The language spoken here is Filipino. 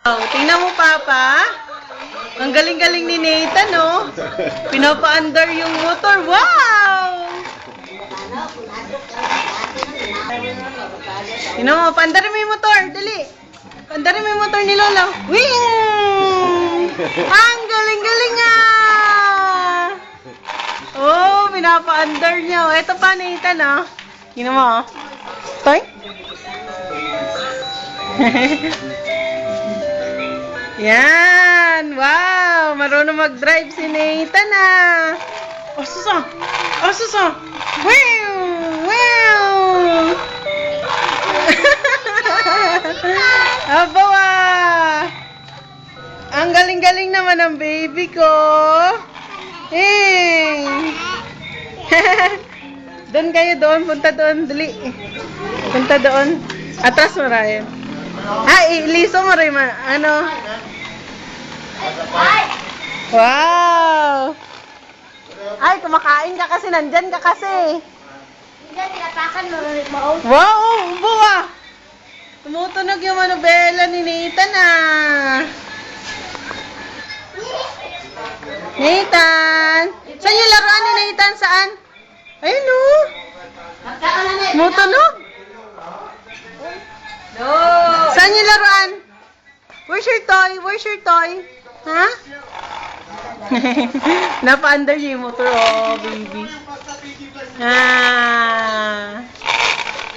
Oh, tingnan mo, Papa. Ang galing-galing ni Nathan, no? Pinapa-under yung motor. Wow! Tingnan mo, paandarin mo yung motor. Dali. Paandarin mo yung motor ni Lola. Wing! Ang galing-galing nga! Oh, pinapa-under niya. Ito pa, Nathan, oh. Tingnan mo, oh. Toy? Yan! Wow! Marunong mag-drive si Nathan, ah! Oh, susa! Oh, susa! Wow! Wow! Aba, ah! Ang galing-galing naman ng baby ko! Hey! Doon kayo doon. Punta doon. Dali. Punta doon. Atras mo, Ryan. Iliso mo rin. Ano? Wow! Ay, kumakain ka kasi. Nandyan ka kasi. Wow! Ubo ah! Tumutunog yung manubela ni Nathan ah. Nathan! Saan yung laruan ni Nathan? Saan? Ayun o. Tumutunog. Saan yung laruan? Where's your toy? Where's your toy? Ha? Napa-under niya yung motor. Oh, baby. Ah.